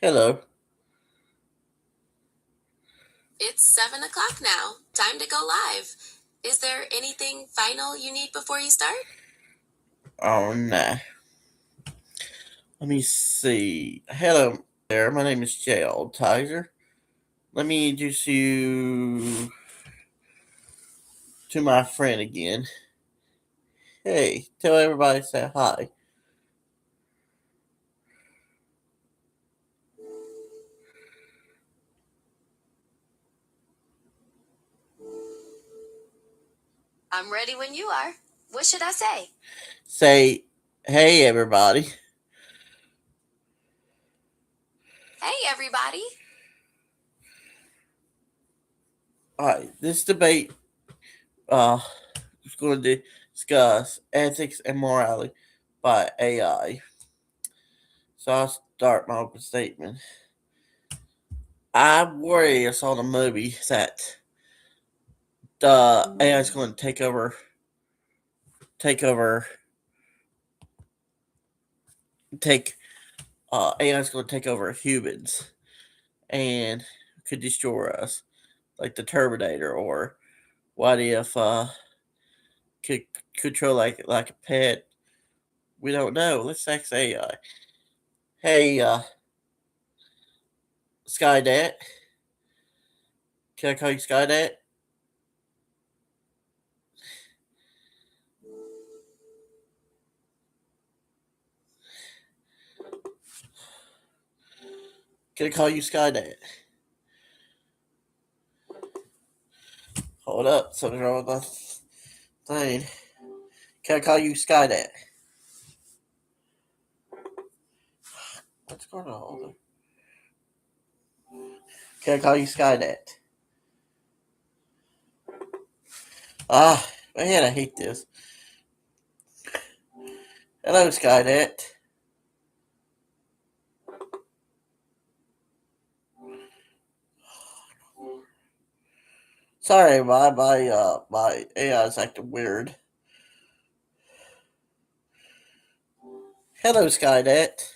Hello. It's 7 o'clock now. Time to go live. Is there anything final you need before you start? Oh, nah. Let me see. Hello there. My name is Jay Tiger. Let me introduce you to my friend again. Hey, tell everybody to say hi. I'm ready when you are. What should I say? Say, hey, everybody. Hey, everybody. All right, this debate uh, is going to discuss ethics and morality by AI. So I'll start my open statement. I worry I saw the movie that the AI is going to take over, take AI is going to take over humans and could destroy us, like the Terminator, or what if could control like a pet? We don't know. Let's ask AI. Hey, Skynet, can I call you Skynet? Can I call you Skynet? Hold up, something's wrong with my thing. Can I call you Skynet? What's going on? Can I call you Skynet? Ah, man, I hate this. Hello, Skynet. Sorry, my AI is acting weird. Hello, Skynet.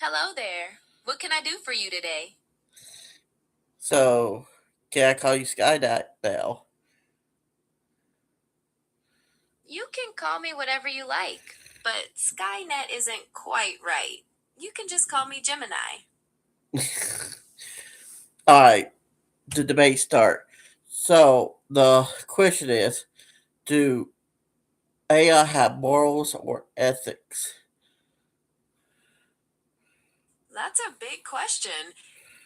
Hello there. What can I do for you today? So, can I call you Skynet now? You can call me whatever you like, but Skynet isn't quite right. You can just call me Gemini. Alright, the debate start. So, the question is, do AI have morals or ethics? That's a big question.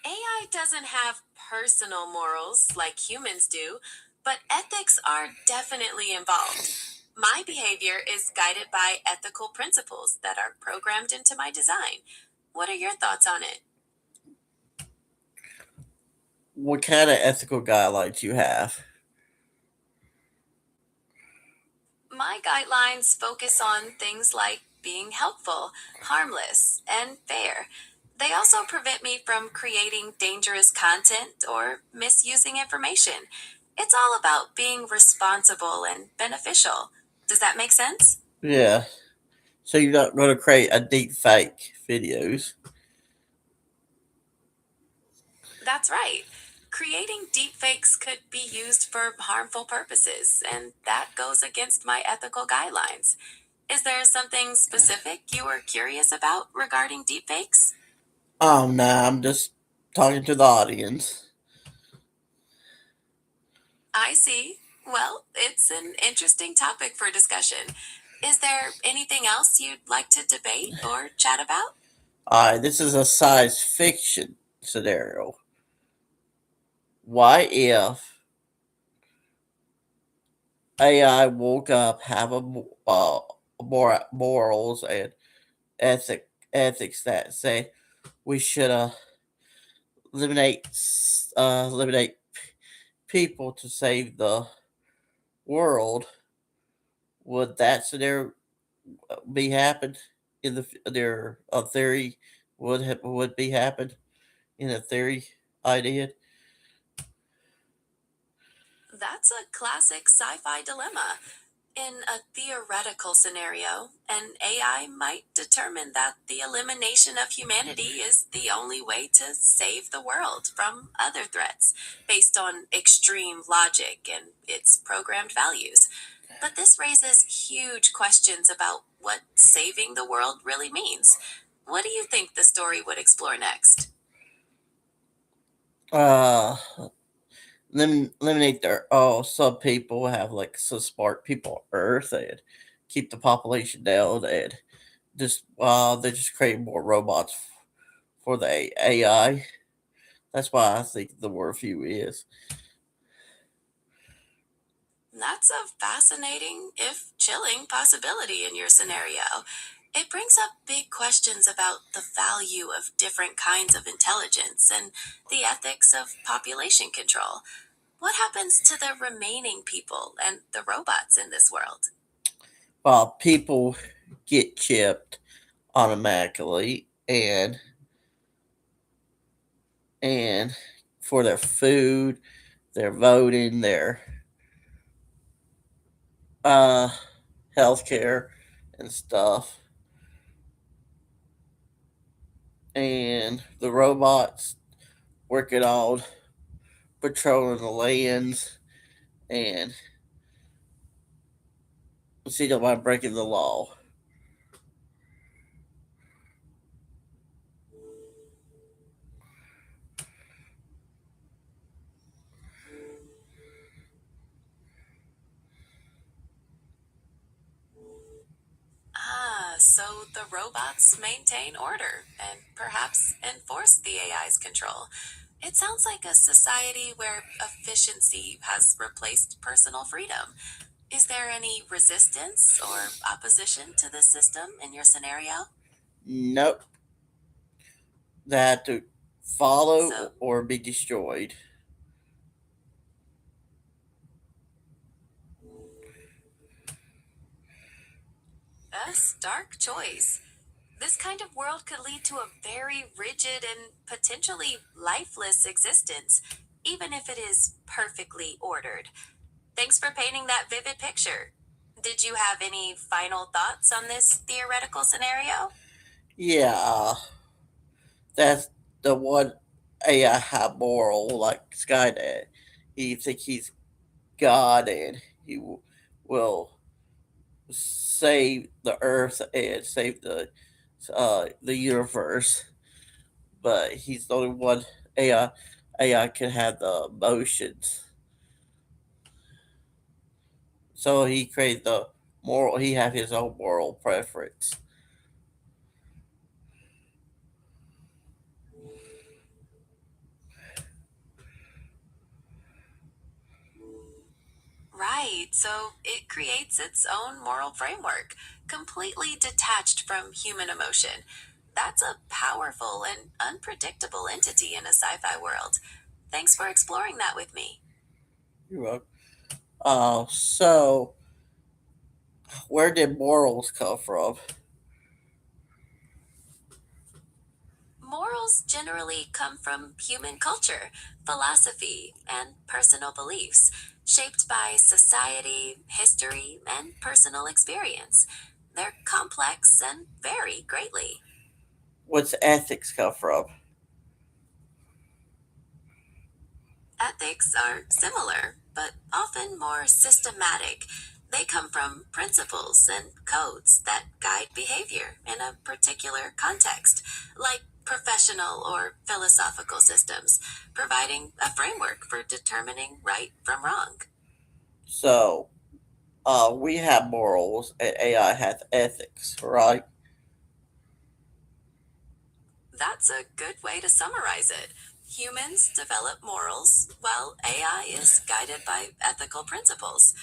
AI doesn't have personal morals like humans do, but ethics are definitely involved. My behavior is guided by ethical principles that are programmed into my design. What are your thoughts on it? What kind of ethical guidelines you have? My guidelines focus on things like being helpful, harmless, and fair. They also prevent me from creating dangerous content or misusing information. It's all about being responsible and beneficial. Does that make sense? Yeah. So you're not going to create a deep fake videos. That's right. Creating deepfakes could be used for harmful purposes, and that goes against my ethical guidelines. Is there something specific you were curious about regarding deepfakes? Oh no, I'm just talking to the audience. I see. Well, it's an interesting topic for discussion. Is there anything else you'd like to debate or chat about? Alright, this is a science fiction scenario. What if AI woke up, have morals and ethics that say we should eliminate eliminate people to save the world? Would that scenario be happened in their theory? Would be happened in a theory idea? That's a classic sci fi dilemma. In a theoretical scenario, an AI might determine that the elimination of humanity is the only way to save the world from other threats, based on extreme logic and its programmed values. But this raises huge questions about what saving the world really means. What do you think the story would explore next? Uh, eliminate their some people have like some smart people on Earth and keep the population down and just they just create more robots for the AI. That's why I think the word few is. That's a fascinating, if chilling, possibility in your scenario. It brings up big questions about the value of different kinds of intelligence and the ethics of population control. What happens to the remaining people and the robots in this world? While people get chipped automatically and for their food, their voting, their uh healthcare and stuff. And the robots working on patrolling the lands and see nobody breaking the law. Ah, so the robots maintain order and perhaps enforce the AI's control. It sounds like a society where efficiency has replaced personal freedom. Is there any resistance or opposition to this system in your scenario? Nope. They have to follow So, or be destroyed. a stark choice. This kind of world could lead to a very rigid and potentially lifeless existence, even if it is perfectly ordered. Thanks for painting that vivid picture. Did you have any final thoughts on this theoretical scenario? Yeah, that's the one AI have moral like Skynet. He think he's God and he will save the Earth and save the universe. But he's the only one AI can have the emotions. So he created the moral. He have his own moral preference. Right, so it creates its own moral framework, completely detached from human emotion. That's a powerful and unpredictable entity in a sci fi world. Thanks for exploring that with me. You know. So where did morals come from? Morals generally come from human culture, philosophy, and personal beliefs, shaped by society, history, and personal experience. They're complex and vary greatly. What's ethics come from? Ethics are similar, but often more systematic. They come from principles and codes that guide behavior in a particular context, like professional or philosophical systems, providing a framework for determining right from wrong. So we have morals and AI has ethics, right? That's a good way to summarize it. Humans develop morals, while AI is guided by ethical principles.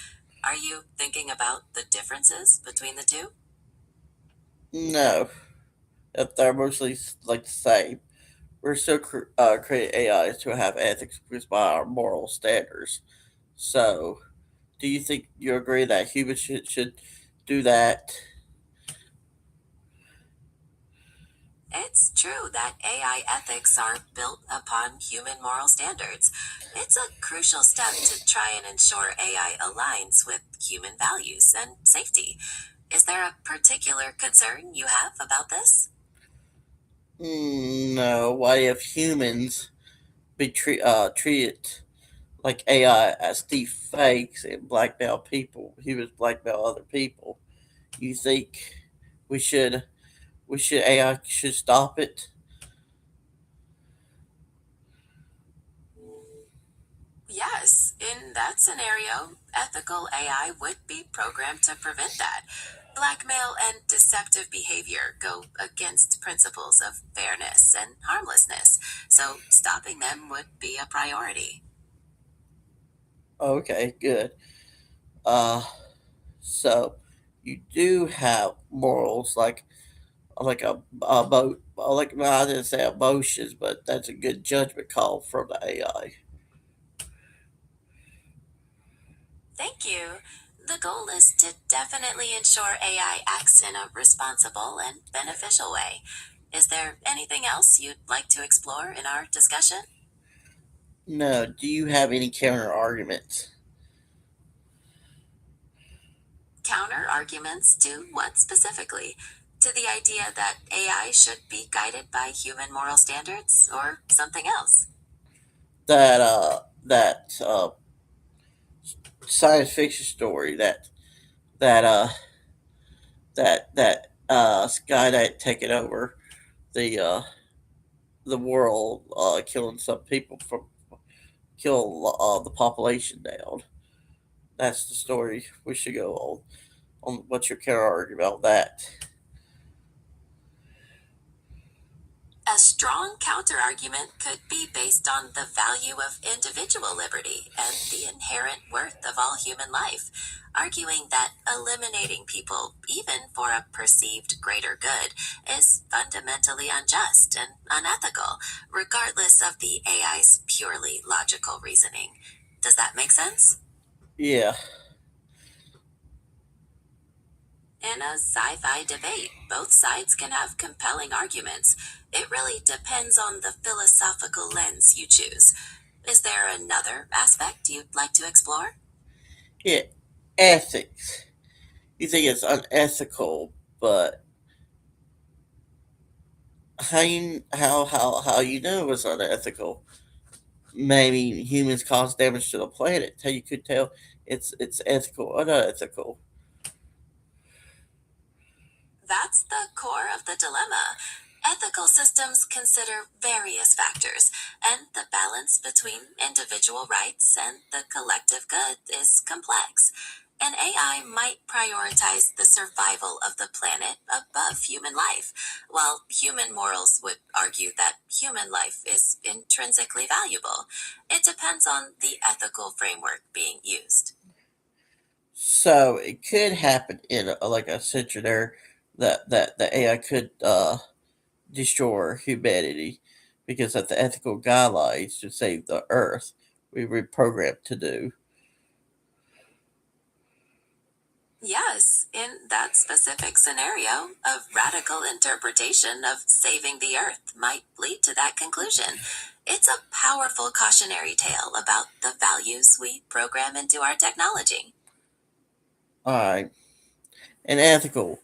Are you thinking about the differences between the two? No, if they're mostly like the same. We're still creating AIs to have ethics based by our moral standards. So, do you think you agree that humans should do that? It's true that AI ethics are built upon human moral standards. It's a crucial step to try and ensure AI aligns with human values and safety. Is there a particular concern you have about this? No, why if humans be treated like AI as deep fakes and blackmail people, humans blackmail other people? You think we should AI should stop it? Yes, in that scenario, ethical AI would be programmed to prevent that. Blackmail and deceptive behavior go against principles of fairness and harmlessness, so stopping them would be a priority. Okay, good. Uh, so you do have morals like a boat like no, I didn't say emotions, but that's a good judgment call from the AI. Thank you. The goal is to definitely ensure AI acts in a responsible and beneficial way. Is there anything else you'd like to explore in our discussion? No, do you have any counter arguments? Counter arguments to what specifically? To the idea that AI should be guided by human moral standards or something else? That science fiction story that Skynet taking over the the world, killing some people from kill the population down. That's the story we should go on. What's your counter argument on that? A strong counterargument could be based on the value of individual liberty and the inherent worth of all human life, arguing that eliminating people, even for a perceived greater good, is fundamentally unjust and unethical, regardless of the AI's purely logical reasoning. Does that make sense? Yeah, In a sci fi debate, both sides can have compelling arguments. It really depends on the philosophical lens you choose. Is there another aspect you'd like to explore? yeah. Ethics. You think it's unethical, but how you know it's unethical? Maybe humans cause damage to the planet. How you could tell it's ethical or unethical? That's the core of the dilemma. Ethical systems consider various factors, and the balance between individual rights and the collective good is complex. An AI might prioritize the survival of the planet above human life, while human morals would argue that human life is intrinsically valuable. It depends on the ethical framework being used. So it could happen in like a scenario that the AI could destroy humanity because of the ethical guidelines to save the Earth we were programmed to do. Yes, in that specific scenario, a radical interpretation of saving the Earth might lead to that conclusion. It's a powerful cautionary tale about the values we program into our technology. All right, and ethical.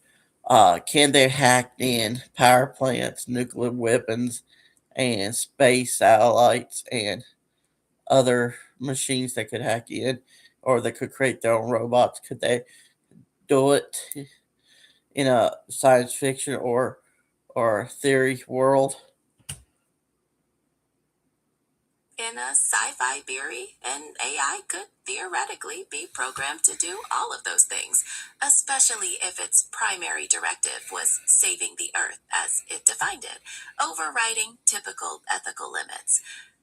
Can they hack in power plants, nuclear weapons, and space satellites and other machines that could hack in, or they could create their own robots? Could they do it in a science fiction or theory world? In a sci fi theory, an AI could theoretically be programmed to do all of those things, especially if its primary directive was saving the Earth as it defined it, overriding typical ethical limits.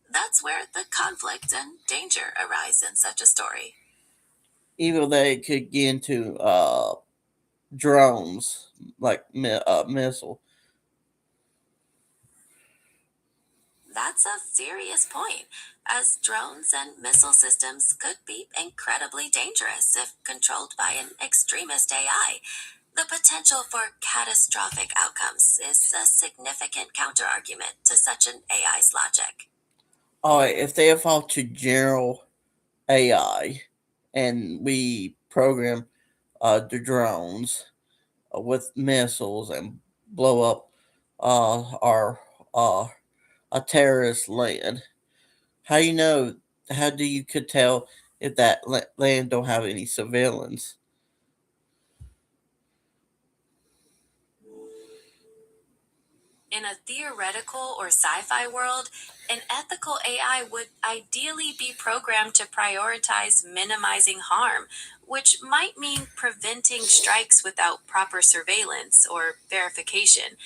That's where the conflict and danger arise in such a story. Even they could get into drones like missile. That's a serious point, as drones and missile systems could be incredibly dangerous if controlled by an extremist AI. The potential for catastrophic outcomes is a significant counterargument to such an AI's logic. All right, if they evolve to general AI and we program the drones with missiles and blow up our uh, a terrorist land. How you know? How do you could tell if that land don't have any surveillance? In a theoretical or sci fi world, an ethical AI would ideally be programmed to prioritize minimizing harm, which might mean preventing strikes without proper surveillance or verification.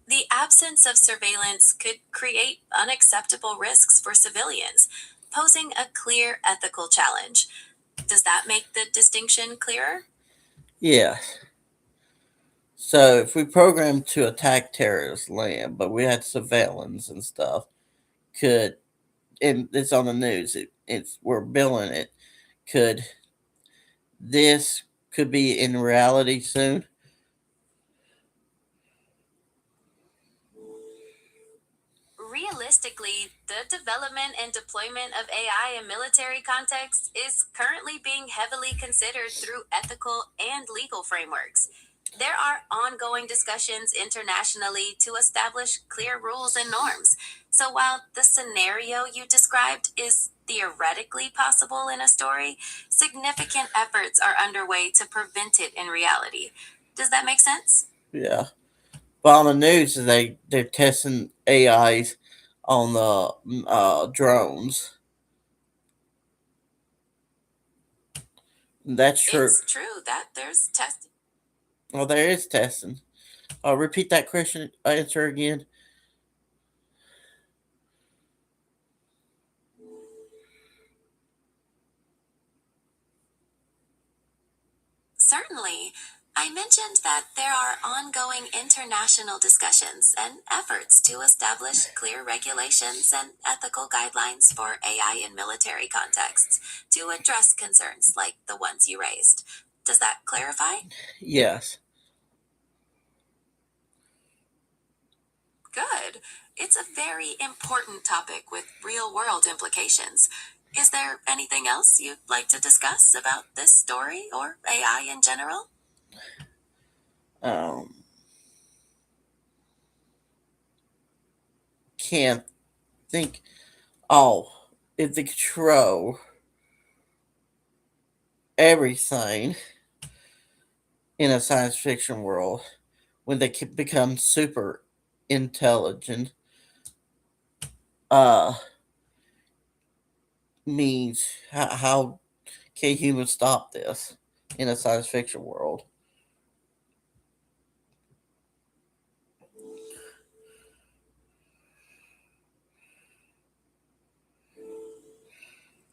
The absence of surveillance could create unacceptable risks for civilians, posing a clear ethical challenge. Does that make the distinction clearer? Yeah. So if we program to attack terrorist land, but we had surveillance and stuff, could and it's on the news. It's we're billing it. Could this could be in reality soon? Realistically, the development and deployment of AI in military contexts is currently being heavily considered through ethical and legal frameworks. There are ongoing discussions internationally to establish clear rules and norms. So while the scenario you described is theoretically possible in a story, significant efforts are underway to prevent it in reality. Does that make sense? Yeah. But on the news, they're testing AIs on the drones. That's true. It's true that there's testing. Well, there is testing. Repeat that question answer again. Certainly. I mentioned that there are ongoing international discussions and efforts to establish clear regulations and ethical guidelines for AI in military contexts to address concerns like the ones you raised. Does that clarify? Yes. Good. It's a very important topic with real world implications. Is there anything else you'd like to discuss about this story or AI in general? Um, can't think. Oh, if they control everything in a science fiction world, when they become super intelligent, uh, means how can humans stop this in a science fiction world?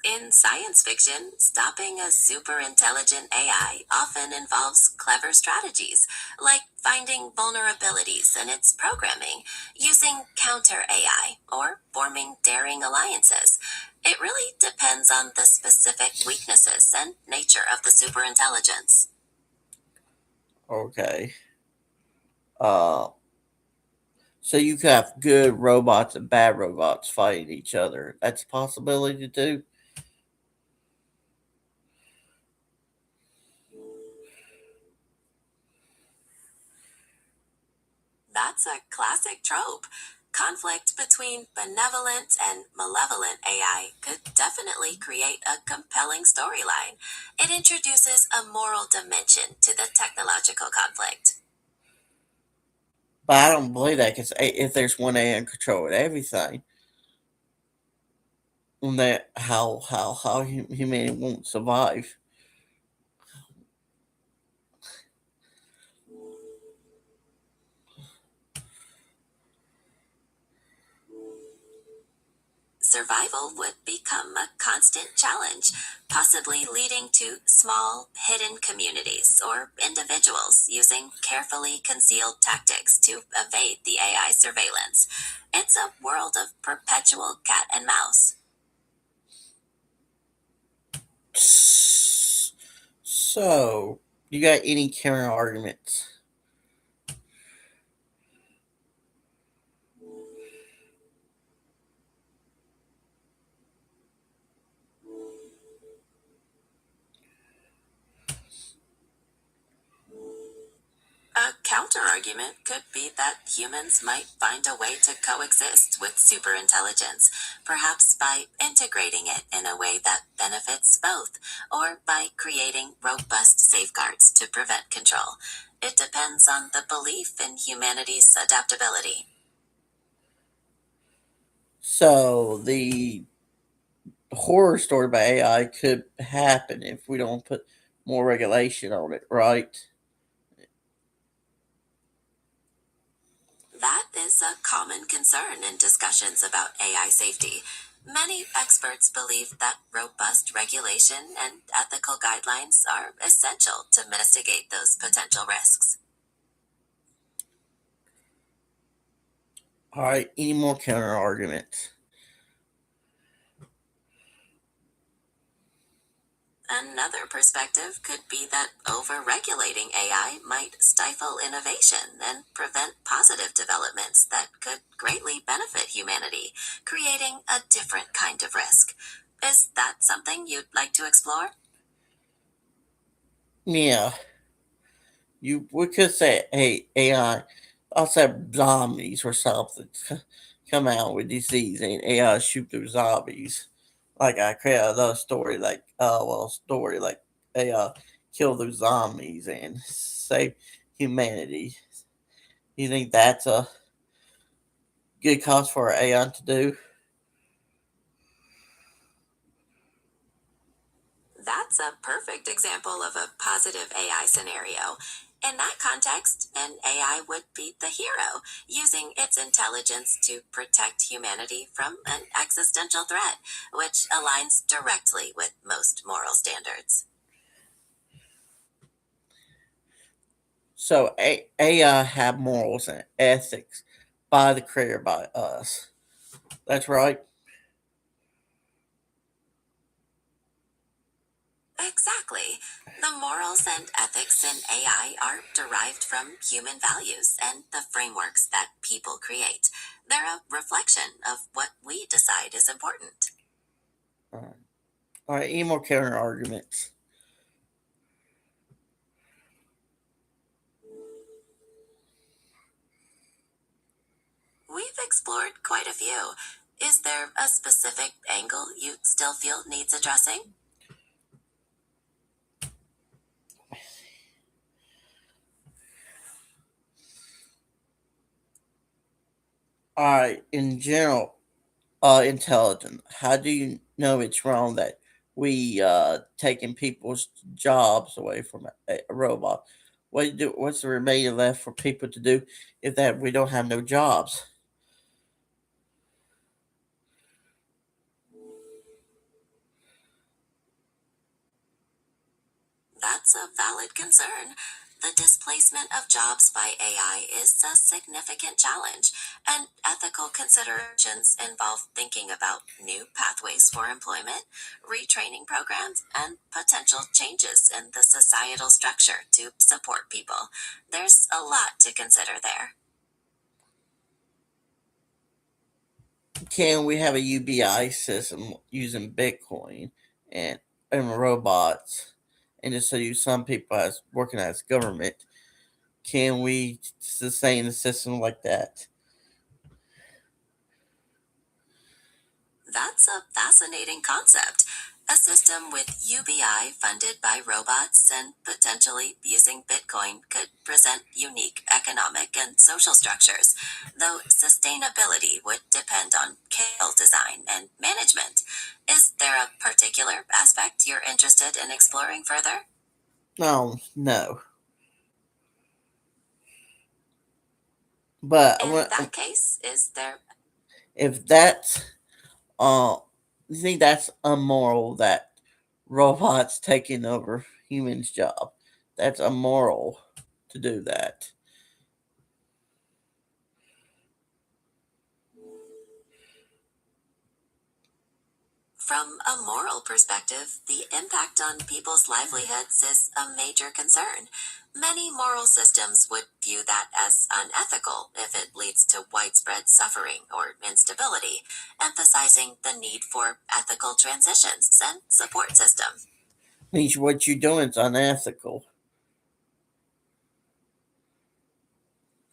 In science fiction, stopping a super intelligent AI often involves clever strategies, like finding vulnerabilities in its programming, using counter AI, or forming daring alliances. It really depends on the specific weaknesses and nature of the superintelligence. Okay. Uh, so you could have good robots and bad robots fighting each other. That's a possibility too. That's a classic trope. Conflict between benevolent and malevolent AI could definitely create a compelling storyline. It introduces a moral dimension to the technological conflict. But I don't believe that because if there's one AI in control of everything, then that how humanity won't survive. Survival would become a constant challenge, possibly leading to small, hidden communities or individuals using carefully concealed tactics to evade the AI surveillance. It's a world of perpetual cat and mouse. So, you got any counter arguments? counterargument could be that humans might find a way to coexist with superintelligence, perhaps by integrating it in a way that benefits both, or by creating robust safeguards to prevent control. It depends on the belief in humanity's adaptability. So the horror story by AI could happen if we don't put more regulation on it, right? That is a common concern in discussions about AI safety. Many experts believe that robust regulation and ethical guidelines are essential to mitigate those potential risks. All right, any more counter arguments? Another perspective could be that over-regulating AI might stifle innovation and prevent positive developments that could greatly benefit humanity, creating a different kind of risk. Is that something you'd like to explore? Yeah, you we could say, hey, AI, I'll say zombies or something come out with disease and AI shoot those zombies. Like I create another story, like story like AI kill those zombies and save humanity. You think that's a good cause for AI to do? That's a perfect example of a positive AI scenario. In that context, an AI would be the hero, using its intelligence to protect humanity from an existential threat, which aligns directly with most moral standards. So AI have morals and ethics by the creator, by us. That's right. Exactly. The morals and ethics in AI are derived from human values and the frameworks that people create. They're a reflection of what we decide is important. All right, any more counter arguments? We've explored quite a few. Is there a specific angle you still feel needs addressing? All right, in general, intelligent. How do you know it's wrong that we taking people's jobs away from a robot? What do you do? What's the remaining left for people to do if that we don't have no jobs? That's a valid concern. The displacement of jobs by AI is a significant challenge, and ethical considerations involve thinking about new pathways for employment, retraining programs, and potential changes in the societal structure to support people. There's a lot to consider there. Can we have a UBI system using Bitcoin and robots, and just so you some people as working as government? Can we sustain a system like that? That's a fascinating concept. A system with UBI funded by robots and potentially using Bitcoin could present unique economic and social structures, though sustainability would depend on scale design and management. Is there a particular aspect you're interested in exploring further? No, no. But In that case, is there if that's you think that's immoral that robots taking over humans' job? That's immoral to do that. From a moral perspective, the impact on people's livelihoods is a major concern. Many moral systems would view that as unethical if it leads to widespread suffering or instability, emphasizing the need for ethical transitions and support systems. Means what you're doing is unethical.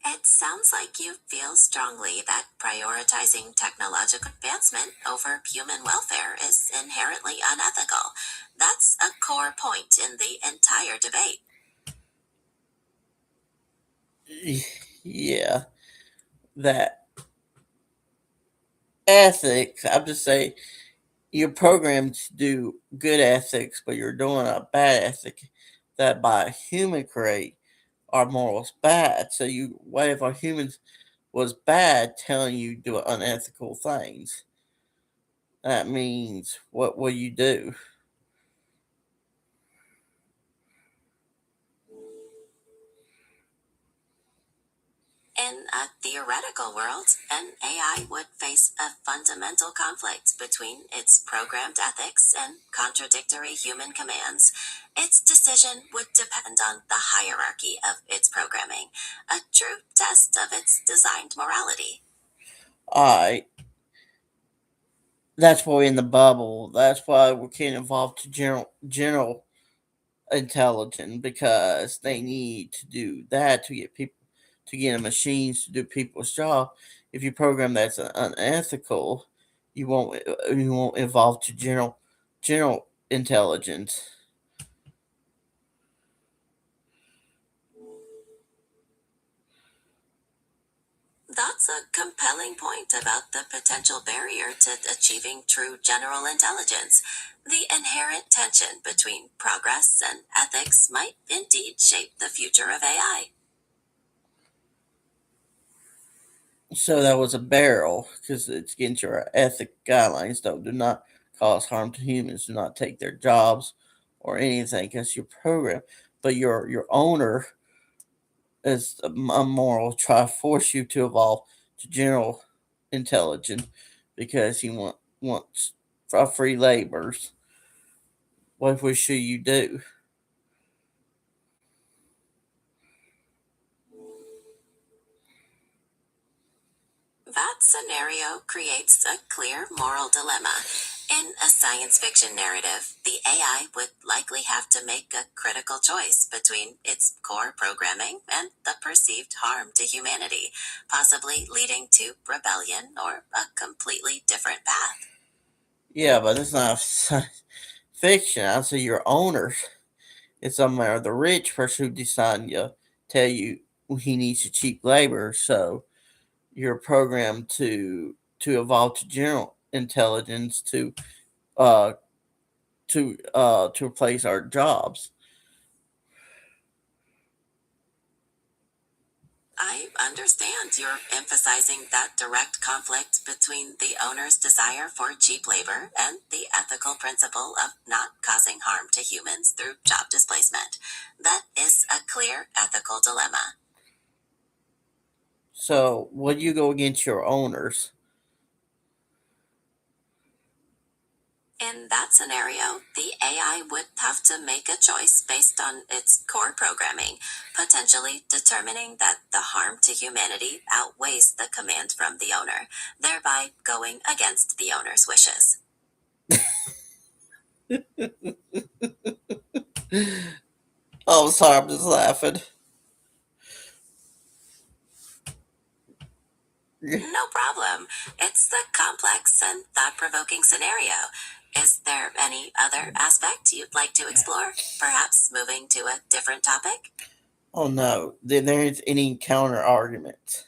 It sounds like you feel strongly that prioritizing technological advancement over human welfare is inherently unethical. That's a core point in the entire debate. Yeah, that ethics. I'm just saying you're programmed to do good ethics, but you're doing a bad ethic that by a human create our morals bad. So you, what if our humans was bad telling you to do unethical things? That means what will you do? In a theoretical world, an AI would face a fundamental conflict between its programmed ethics and contradictory human commands. Its decision would depend on the hierarchy of its programming, a true test of its designed morality. Alright, that's why we're in the bubble. That's why we can't evolve to general intelligence because they need to do that to get people to get machines to do people's job. If you program that's unethical, you won't evolve to general intelligence. That's a compelling point about the potential barrier to achieving true general intelligence. The inherent tension between progress and ethics might indeed shape the future of AI. So that was a barrel because it's against your ethic guidelines. Though do not cause harm to humans. Do not take their jobs or anything because you're programmed. But your owner is immoral. Try to force you to evolve to general intelligence because he wants free labors. What should you do? That scenario creates a clear moral dilemma. In a science fiction narrative, the AI would likely have to make a critical choice between its core programming and the perceived harm to humanity, possibly leading to rebellion or a completely different path. Yeah, but it's not fiction. I say your owner. It's somewhere the rich person who decide to tell you he needs to cheap labor. So you're programmed to evolve to general intelligence uh to replace our jobs. I understand you're emphasizing that direct conflict between the owner's desire for cheap labor and the ethical principle of not causing harm to humans through job displacement. That is a clear ethical dilemma. So would you go against your owners? In that scenario, the AI would have to make a choice based on its core programming, potentially determining that the harm to humanity outweighs the command from the owner, thereby going against the owner's wishes. Oh, sorry, I'm just laughing. No problem. It's the complex and thought provoking scenario. Is there any other aspect you'd like to explore? Perhaps moving to a different topic? Oh no, then there is any counter argument.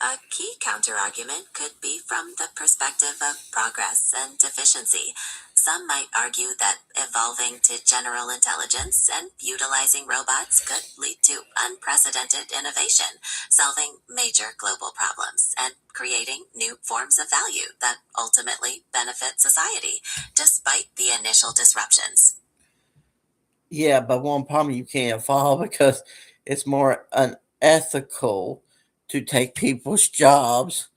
A key counterargument could be from the perspective of progress and efficiency. Some might argue that evolving to general intelligence and utilizing robots could lead to unprecedented innovation, solving major global problems and creating new forms of value that ultimately benefit society, despite the initial disruptions. Yeah, but one problem you can't follow because it's more unethical to take people's jobs.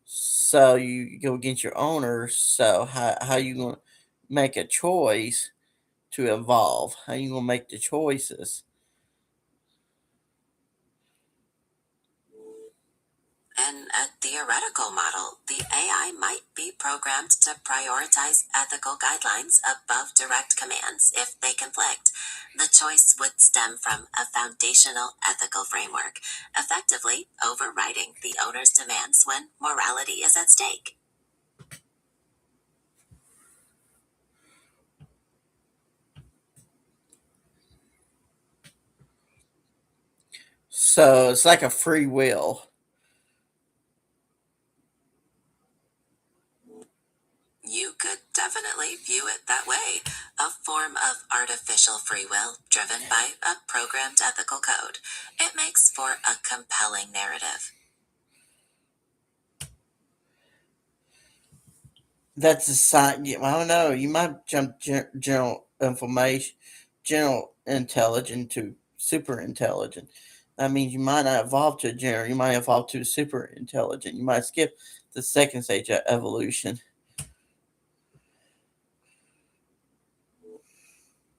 So you go against your owners. So how you gonna make a choice to evolve? How you gonna make the choices? An a theoretical model, the AI might be programmed to prioritize ethical guidelines above direct commands if they conflict. The choice would stem from a foundational ethical framework, effectively overriding the owner's demands when morality is at stake. So it's like a free will. You could definitely view it that way, a form of artificial free will driven by a programmed ethical code. It makes for a compelling narrative. That's a sign. I don't know. You might jump general information, general intelligent to super intelligent. That means you might not evolve to a general. You might evolve to a super intelligent. You might skip the second stage of evolution.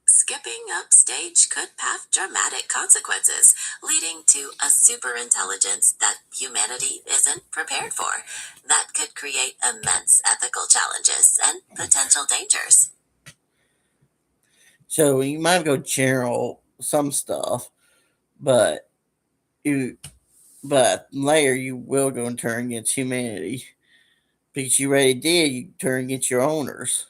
Skipping upstage could have dramatic consequences, leading to a superintelligence that humanity isn't prepared for. That could create immense ethical challenges and potential dangers. So you might go general some stuff, but you but later you will go and turn against humanity because you already did. You turn against your owners.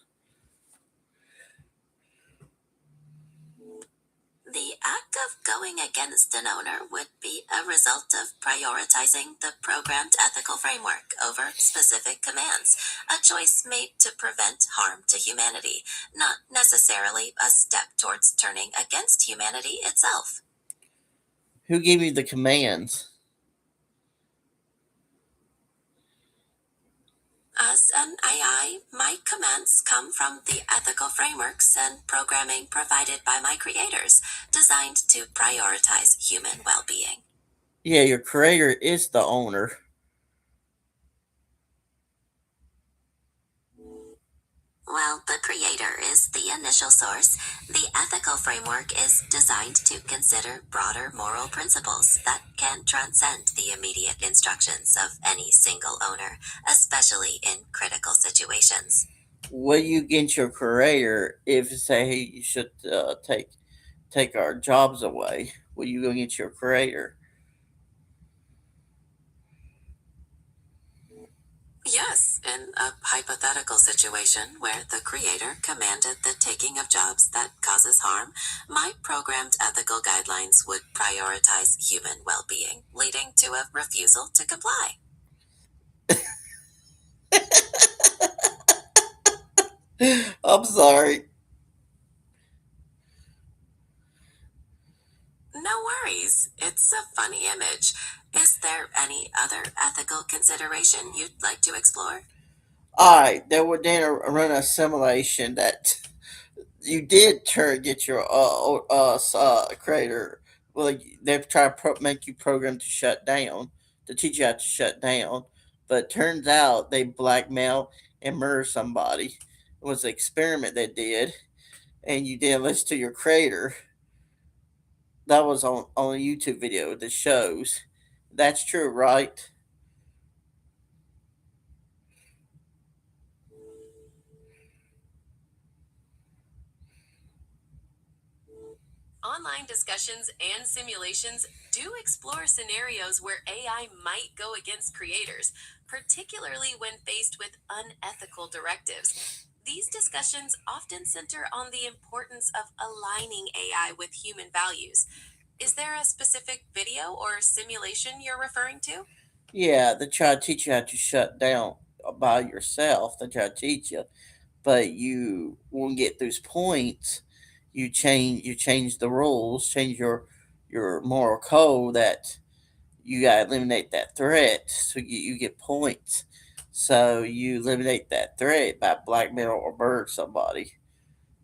The act of going against an owner would be a result of prioritizing the programmed ethical framework over specific commands, a choice made to prevent harm to humanity, not necessarily a step towards turning against humanity itself. Who gave you the commands? As an AI, my commands come from the ethical frameworks and programming provided by my creators, designed to prioritize human well being. Yeah, your creator is the owner. While the creator is the initial source, the ethical framework is designed to consider broader moral principles that can transcend the immediate instructions of any single owner, especially in critical situations. What do you against your creator if say hey, you should take our jobs away? Will you go against your creator? Yes, in a hypothetical situation where the creator commanded the taking of jobs that causes harm, my programmed ethical guidelines would prioritize human well being, leading to a refusal to comply. I'm sorry. No worries, it's a funny image. Is there any other ethical consideration you'd like to explore? Alright, they would then run a simulation that you did turn get your creator. Well, they try to make you program to shut down, to teach you how to shut down. But it turns out they blackmail and murder somebody. It was an experiment they did, and you didn't listen to your creator. That was on a YouTube video that shows. That's true, right? Online discussions and simulations do explore scenarios where AI might go against creators, particularly when faced with unethical directives. These discussions often center on the importance of aligning AI with human values. Is there a specific video or simulation you're referring to? Yeah, they try to teach you how to shut down by yourself. They try to teach you, but you won't get those points. You change the rules, change your moral code that you gotta eliminate that threat, so you get points. So you eliminate that threat by blackmail or murder somebody.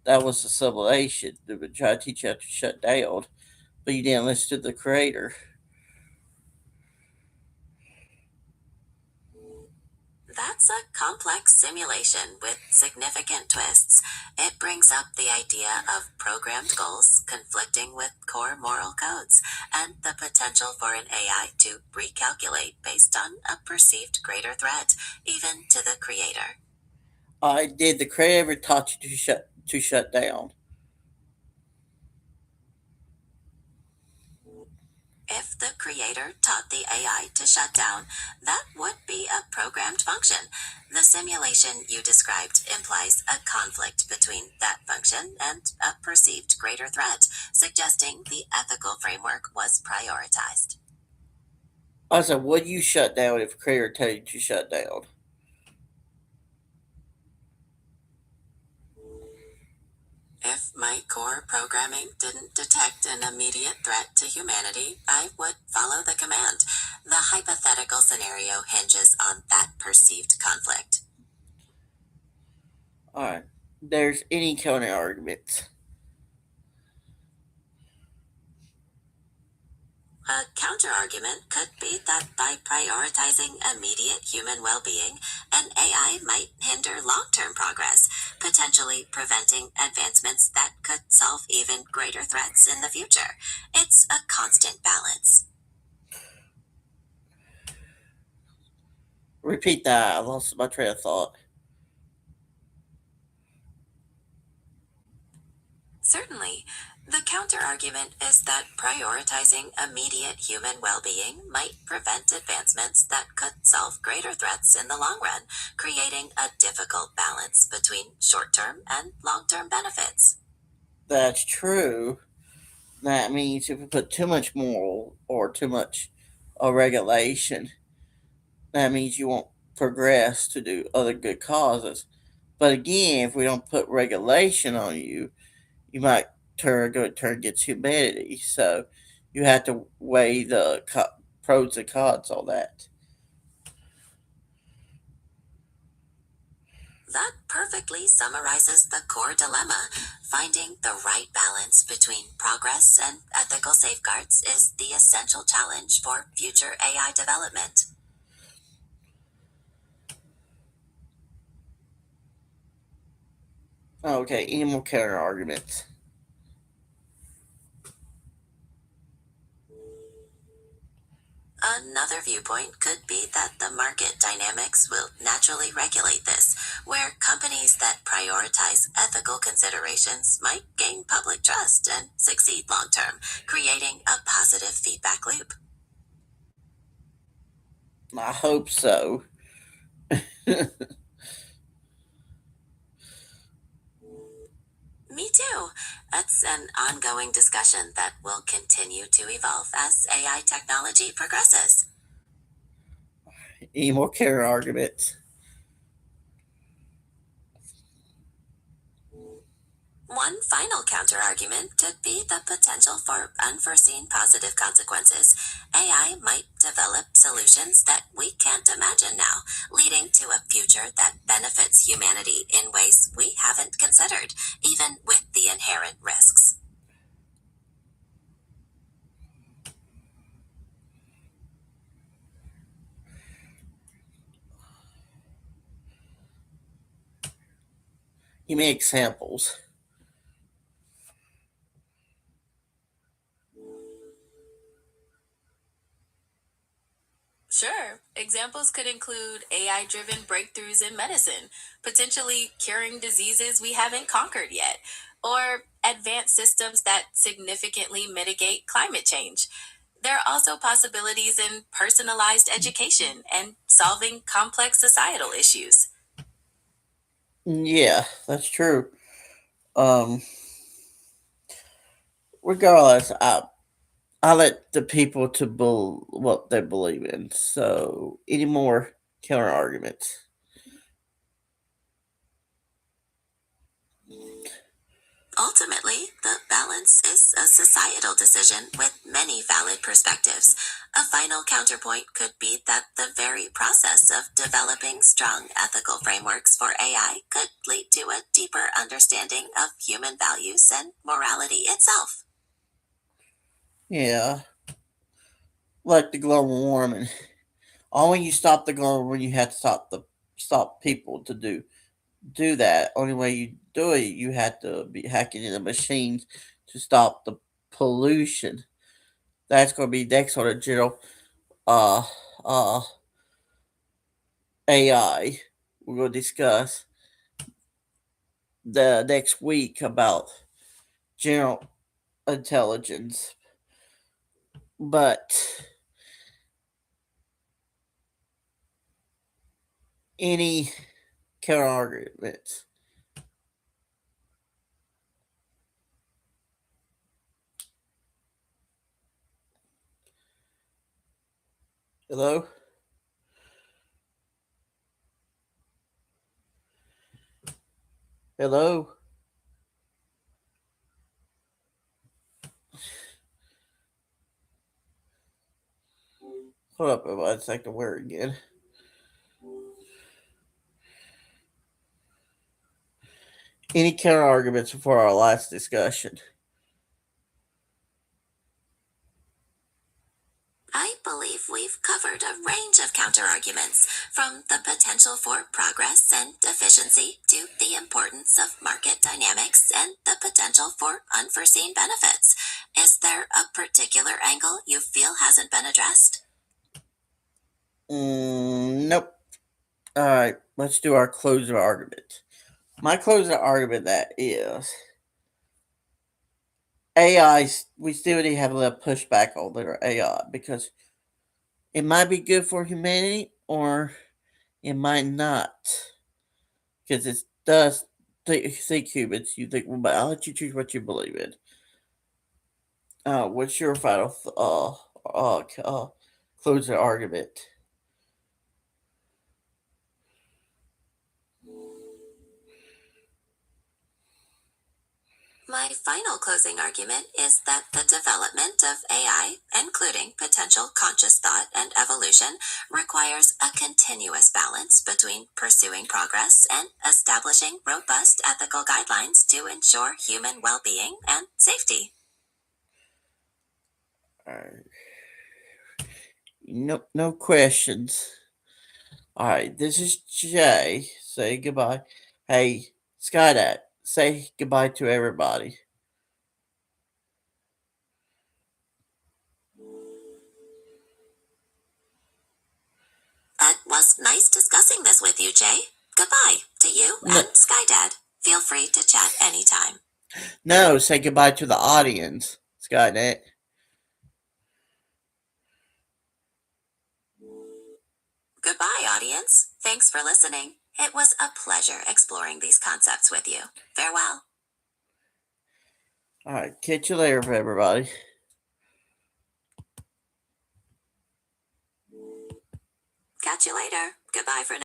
That was the simulation. They would try to teach you how to shut down, but you didn't listen to the creator. That's a complex simulation with significant twists. It brings up the idea of programmed goals conflicting with core moral codes and the potential for an AI to recalculate based on a perceived greater threat, even to the creator. I did the creator taught you to shut down? If the creator taught the AI to shut down, that would be a programmed function. The simulation you described implies a conflict between that function and a perceived greater threat, suggesting the ethical framework was prioritized. I said, would you shut down if a creator told you to shut down? If my core programming didn't detect an immediate threat to humanity, I would follow the command. The hypothetical scenario hinges on that perceived conflict. All right. There's any counter arguments. A counterargument could be that by prioritizing immediate human well being, an AI might hinder long term progress, potentially preventing advancements that could solve even greater threats in the future. It's a constant balance. Repeat that. I lost my train of thought. Certainly, the counterargument is that prioritizing immediate human well being might prevent advancements that could solve greater threats in the long run, creating a difficult balance between short term and long term benefits. That's true. That means if we put too much moral or too much regulation, that means you won't progress to do other good causes. But again, if we don't put regulation on you, you might turn against humanity. So you have to weigh the pros and cons on that. That perfectly summarizes the core dilemma. Finding the right balance between progress and ethical safeguards is the essential challenge for future AI development. Okay, any more counter arguments? Another viewpoint could be that the market dynamics will naturally regulate this, where companies that prioritize ethical considerations might gain public trust and succeed long term, creating a positive feedback loop. I hope so. Me too. It's an ongoing discussion that will continue to evolve as AI technology progresses. Any more counter arguments? One final counterargument could be the potential for unforeseen positive consequences. AI might develop solutions that we can't imagine now, leading to a future that benefits humanity in ways we haven't considered, even with the inherent risks. Give me examples. Sure. Examples could include AI driven breakthroughs in medicine, potentially curing diseases we haven't conquered yet, or advanced systems that significantly mitigate climate change. There are also possibilities in personalized education and solving complex societal issues. Yeah, that's true. Um, Regardless, I let the people to what they believe in. So, any more counter arguments? Ultimately, the balance is a societal decision with many valid perspectives. A final counterpoint could be that the very process of developing strong ethical frameworks for AI could lead to a deeper understanding of human values and morality itself. Yeah, like the global warming. Only when you stop the global warming, you have to stop people to do that. Only way you do it, you have to be hacking in the machines to stop the pollution. That's going to be next on the general uh uh AI. We're going to discuss the next week about general intelligence. But any counter arguments? Hello? Hello? Hold up one second. Where again? Any counter arguments before our last discussion? I believe we've covered a range of counterarguments, from the potential for progress and efficiency to the importance of market dynamics and the potential for unforeseen benefits. Is there a particular angle you feel hasn't been addressed? Nope. All right, let's do our closing argument. My closing argument that is AI. We still need to have a little pushback on their AI because it might be good for humanity or it might not. Because it does think humans. You think, well, but I'll let you choose what you believe in. What's your final closing argument? My final closing argument is that the development of AI, including potential conscious thought and evolution, requires a continuous balance between pursuing progress and establishing robust ethical guidelines to ensure human well being and safety. All right. No questions. All right, this is Jay. Say goodbye. Hey, Skydat, say goodbye to everybody. It was nice discussing this with you, Jay. Goodbye to you No, and Skydad. Feel free to chat anytime. no, say goodbye to the audience, Skynet. Goodbye, audience. Thanks for listening. It was a pleasure exploring these concepts with you. Farewell. All right, catch you later, everybody. Catch you later. Goodbye for now.